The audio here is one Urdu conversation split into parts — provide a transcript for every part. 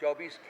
24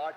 8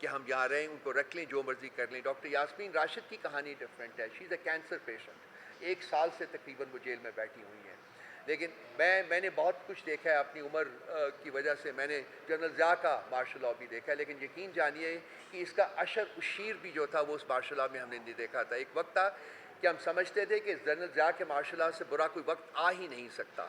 کہ ہم یہاں رہیں, ان کو رکھ لیں, جو مرضی کر لیں. ڈاکٹر یاسمین راشد کی کہانی ڈفرینٹ ہے. شی از اے کینسر پیشنٹ, 1 سال سے تقریباً وہ جیل میں بیٹھی ہوئی ہیں. لیکن میں نے بہت کچھ دیکھا ہے اپنی عمر کی وجہ سے. میں نے جنرل ضیاء کا مارشل لاء بھی دیکھا ہے, لیکن یقین جانیے کہ اس کا اشر اشیر بھی جو تھا وہ اس مارشل لاء میں ہم نے نہیں دیکھا تھا. ایک وقت تھا کہ ہم سمجھتے تھے کہ جنرل ضیاء کے مارشل لاء سے برا کوئی وقت آ ہی نہیں سکتا.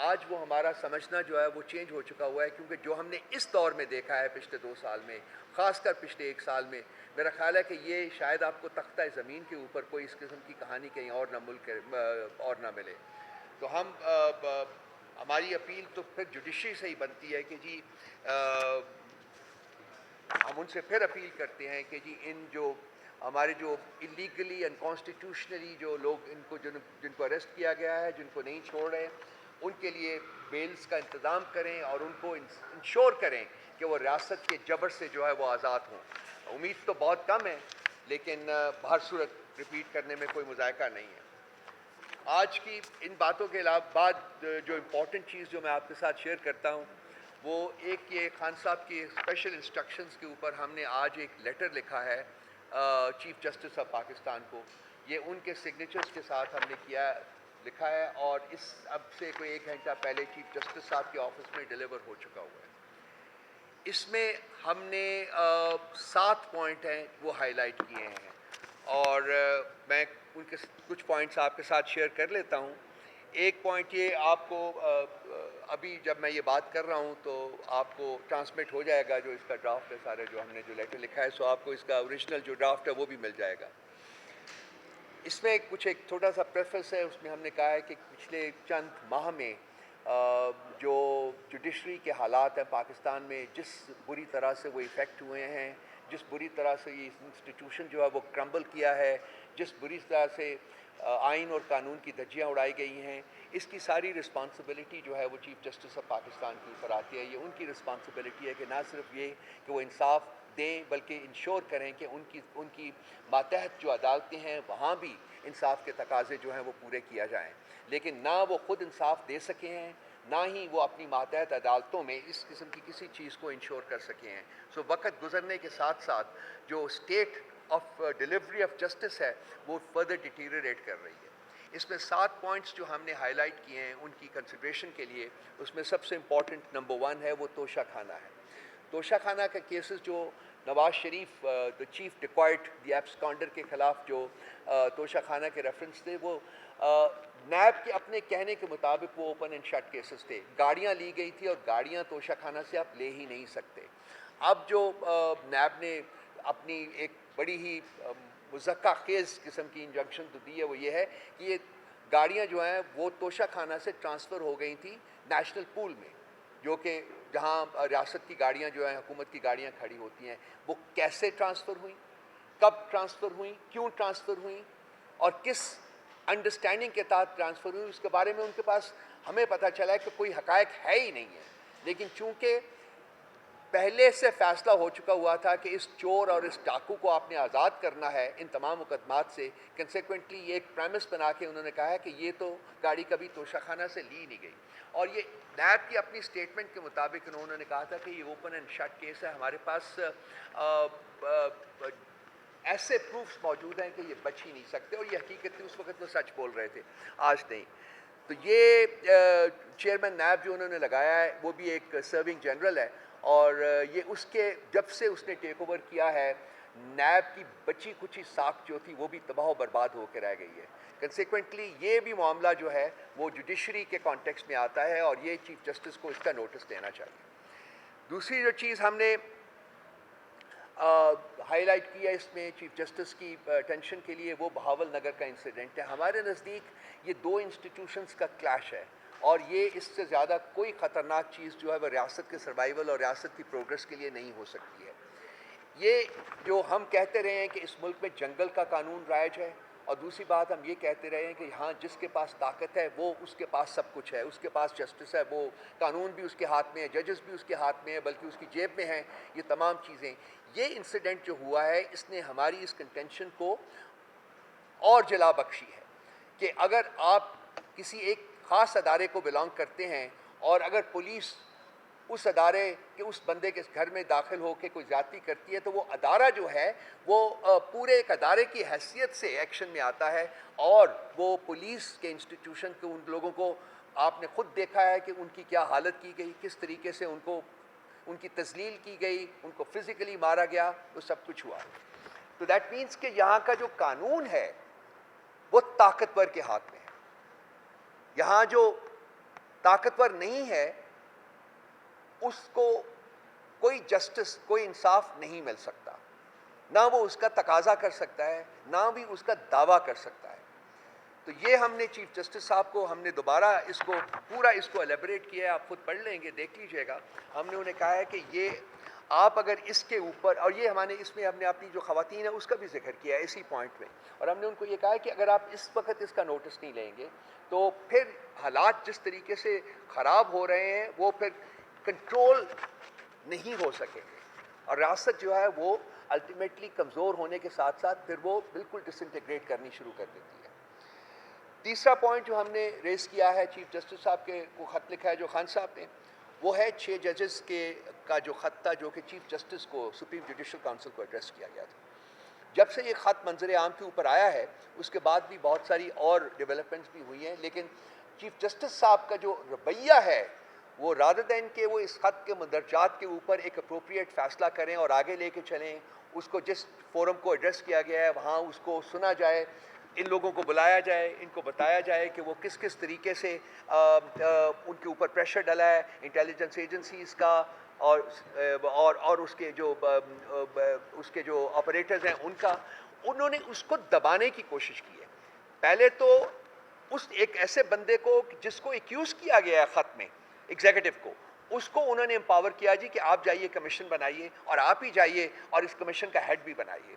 آج وہ ہمارا سمجھنا جو ہے وہ چینج ہو چکا ہوا ہے, کیونکہ جو ہم نے اس دور میں دیکھا ہے پچھلے 2 سال میں, خاص کر پچھلے 1 سال میں, میرا خیال ہے کہ یہ شاید آپ کو تختہ زمین کے اوپر کوئی اس قسم کی کہانی کہیں اور نہ ملے. تو ہماری اپیل تو پھر جوڈیشری سے ہی بنتی ہے کہ جی ہم ان سے پھر اپیل کرتے ہیں کہ جی ان جو ہمارے جو انلیگلی انکانسٹیٹیوشنلی جو لوگ جن کو اریسٹ کیا گیا ہے, جن کو نہیں چھوڑ رہے, ان کے لیے بیلز کا انتظام کریں اور ان کو انشور کریں کہ وہ ریاست کے جبر سے جو ہے وہ آزاد ہوں. امید تو بہت کم ہے, لیکن ہر صورت ریپیٹ کرنے میں کوئی مذائقہ نہیں ہے. آج کی ان باتوں کے علاوہ بعد جو امپورٹنٹ چیز جو میں آپ کے ساتھ شیئر کرتا ہوں وہ ایک یہ خان صاحب کی اسپیشل انسٹرکشنز کے اوپر ہم نے آج ایک لیٹر لکھا ہے چیف جسٹس آف پاکستان کو. یہ ان کے سگنیچرز کے ساتھ ہم نے لکھا ہے, اور اس اب سے کوئی 1 گھنٹہ پہلے چیف جسٹس صاحب کے آفس میں ڈیلیور ہو چکا ہوا ہے. اس میں ہم نے 7 پوائنٹ ہیں وہ ہائی لائٹ کیے ہیں, اور میں ان کے کچھ پوائنٹس آپ کے ساتھ شیئر کر لیتا ہوں. ایک پوائنٹ یہ آپ کو ابھی جب میں یہ بات کر رہا ہوں تو آپ کو ٹرانسمٹ ہو جائے گا جو اس کا ڈرافٹ ہے, سارے جو ہم نے جو لیٹر لکھا ہے, سو آپ کو اس کا اوریجنل جو ڈرافٹ ہے وہ بھی مل جائے گا. اس میں کچھ ایک چھوٹا سا پریفس ہے, اس میں ہم نے کہا ہے کہ پچھلے چند ماہ میں جو جوڈیشری کے حالات ہیں پاکستان میں, جس بری طرح سے وہ ایفیکٹ ہوئے ہیں, جس بری طرح سے یہ انسٹیٹیوشن جو ہے وہ کرمبل کیا ہے, جس بری طرح سے آئین اور قانون کی دھجیاں اڑائی گئی ہیں, اس کی ساری رسپانسبلٹی جو ہے وہ چیف جسٹس آف پاکستان کے اوپر آتی ہے. یہ ان کی رسپانسبلٹی ہے کہ نہ صرف یہ کہ وہ انصاف دیں بلکہ انشور کریں کہ ان کی ماتحت جو عدالتیں ہیں وہاں بھی انصاف کے تقاضے جو ہیں وہ پورے کیا جائیں. لیکن نہ وہ خود انصاف دے سکے ہیں, نہ ہی وہ اپنی ماتحت عدالتوں میں اس قسم کی کسی چیز کو انشور کر سکے ہیں. سو وقت گزرنے کے ساتھ ساتھ جو state of delivery of justice ہے وہ فردر ڈیٹیریریٹ کر رہی ہے. اس میں 7 پوائنٹس جو ہم نے ہائی لائٹ کیے ہیں ان کی کنسیڈریشن کے لیے, اس میں سب سے امپورٹنٹ نمبر 1 ہے وہ توشہ خانہ ہے. توشہ خانہ کا کیسز جو نواز شریف دا چیف ڈیکوائٹ دی ایبسکانڈر کے خلاف جو توشہ خانہ کے ریفرنس تھے, وہ نیب کے اپنے کہنے کے مطابق وہ اوپن اینڈ شٹ کیسز تھے. گاڑیاں لی گئی تھی اور گاڑیاں توشہ خانہ سے آپ لے ہی نہیں سکتے. اب جو نیب نے اپنی ایک بڑی ہی مضحکہ خیز قسم کی انجنکشن تو دی ہے, وہ یہ ہے کہ یہ گاڑیاں جو ہیں وہ توشہ خانہ سے ٹرانسفر ہو گئی تھیں نیشنل پول میں, جو کہ جہاں ریاست کی گاڑیاں جو ہیں, حکومت کی گاڑیاں کھڑی ہوتی ہیں. وہ کیسے ٹرانسفر ہوئیں, کب ٹرانسفر ہوئیں, کیوں ٹرانسفر ہوئیں, اور کس انڈرسٹینڈنگ کے تحت ٹرانسفر ہوئیں, اس کے بارے میں ان کے پاس ہمیں پتہ چلا ہے کہ کوئی حقائق ہے ہی نہیں ہے. لیکن چونکہ پہلے سے فیصلہ ہو چکا ہوا تھا کہ اس چور اور اس ڈاکو کو آپ نے آزاد کرنا ہے ان تمام مقدمات سے, کنسیکوینٹلی یہ ایک پریمس بنا کے انہوں نے کہا ہے کہ یہ تو گاڑی کبھی توشہ خانہ سے لی نہیں گئی. اور یہ نیب کی اپنی اسٹیٹمنٹ کے مطابق انہوں نے کہا تھا کہ یہ اوپن اینڈ شٹ کیس ہے, ہمارے پاس ایسے پروفس موجود ہیں کہ یہ بچ ہی نہیں سکتے. اور یہ حقیقت تھی, اس وقت وہ سچ بول رہے تھے, آج نہیں. تو یہ چیئرمین نیب جو انہوں نے لگایا ہے وہ بھی ایک سرونگ جنرل ہے, اور یہ اس کے جب سے اس نے ٹیک اوور کیا ہے نیب کی بچی کچی ساکھ جو تھی وہ بھی تباہ و برباد ہو کے رہ گئی ہے. کنسیکوینٹلی یہ بھی معاملہ جو ہے وہ جوڈیشری کے کانٹیکسٹ میں آتا ہے, اور یہ چیف جسٹس کو اس کا نوٹس دینا چاہیے. دوسری جو چیز ہم نے ہائی لائٹ کیا اس میں چیف جسٹس کی اٹینشن کے لیے, وہ بہاول نگر کا انسیڈنٹ ہے. ہمارے نزدیک یہ 2 انسٹیٹیوشنز کا کلیش ہے, اور یہ اس سے زیادہ کوئی خطرناک چیز جو ہے وہ ریاست کے سروائیول اور ریاست کی پروگرس کے لیے نہیں ہو سکتی ہے. یہ جو ہم کہتے رہے ہیں کہ اس ملک میں جنگل کا قانون رائج ہے, اور دوسری بات ہم یہ کہتے رہے ہیں کہ ہاں جس کے پاس طاقت ہے وہ اس کے پاس سب کچھ ہے, اس کے پاس جسٹس ہے, وہ قانون بھی اس کے ہاتھ میں ہے, ججز بھی اس کے ہاتھ میں ہے, بلکہ اس کی جیب میں ہیں یہ تمام چیزیں. یہ انسیڈنٹ جو ہوا ہے اس نے ہماری اس کنٹینشن کو اور جلا بخشی ہے کہ اگر آپ کسی ایک خاص ادارے کو بلانگ کرتے ہیں اور اگر پولیس اس ادارے کے اس بندے کے گھر میں داخل ہو کے کوئی زیادتی کرتی ہے تو وہ ادارہ جو ہے وہ پورے ایک ادارے کی حیثیت سے ایکشن میں آتا ہے، اور وہ پولیس کے انسٹیٹیوشن کے ان لوگوں کو آپ نے خود دیکھا ہے کہ ان کی کیا حالت کی گئی، کس طریقے سے ان کی تذلیل کی گئی، ان کو فزیکلی مارا گیا، وہ سب کچھ ہوا۔ تو دیٹ مینس کہ یہاں کا جو قانون ہے وہ طاقتور کے ہاتھ میں ہے۔ یہاں جو طاقتور نہیں ہے اس کو کوئی جسٹس، کوئی انصاف نہیں مل سکتا، نہ وہ اس کا تقاضا کر سکتا ہے، نہ بھی اس کا دعویٰ کر سکتا ہے۔ تو یہ ہم نے چیف جسٹس صاحب کو، ہم نے دوبارہ اس کو ایلیبریٹ کیا ہے، آپ خود پڑھ لیں گے، دیکھ لیجئے گا۔ ہم نے انہیں کہا ہے کہ یہ آپ اگر اس کے اوپر، اور یہ اس میں ہم نے اپنی جو خواتین ہیں اس کا بھی ذکر کیا ہے اسی پوائنٹ میں، اور ہم نے ان کو یہ کہا ہے کہ اگر آپ اس وقت اس کا نوٹس نہیں لیں گے تو پھر حالات جس طریقے سے خراب ہو رہے ہیں وہ پھر کنٹرول نہیں ہو سکیں گے، اور ریاست جو ہے وہ الٹیمیٹلی کمزور ہونے کے ساتھ ساتھ پھر وہ بالکل ڈس انٹیگریٹ کرنی شروع کر دیتی ہے۔ تیسرا پوائنٹ جو ہم نے ریز کیا ہے، چیف جسٹس صاحب کے کو خط لکھا ہے جو خان صاحب نے، وہ ہے 6 ججز کا جو خط تھا جو کہ چیف جسٹس کو، سپریم جوڈیشل کونسل کو ایڈریس کیا گیا تھا۔ جب سے یہ خط منظر عام کے اوپر آیا ہے اس کے بعد بھی بہت ساری اور ڈیولپمنٹس بھی ہوئی ہیں، لیکن چیف جسٹس صاحب کا جو رویہ ہے وہ رادر دین کہ وہ اس خط کے مندرجات کے اوپر ایک اپروپریٹ فیصلہ کریں اور آگے لے کے چلیں، اس کو جس فورم کو ایڈریس کیا گیا ہے وہاں اس کو سنا جائے، ان لوگوں کو بلایا جائے، ان کو بتایا جائے کہ وہ کس کس طریقے سے ان کے اوپر پریشر ڈلا ہے انٹیلیجنس ایجنسیز کا، اور اس کے جو آپریٹرز ہیں ان کا، انہوں نے اس کو دبانے کی کوشش کی ہے۔ پہلے تو اس ایک ایسے بندے کو جس کو ایکیوز کیا گیا ہے خط میں، ایگزیکٹو کو، اس کو انہوں نے امپاور کیا جی کہ آپ جائیے کمیشن بنائیے، اور آپ ہی جائیے اور اس کمیشن کا ہیڈ بھی بنائیے۔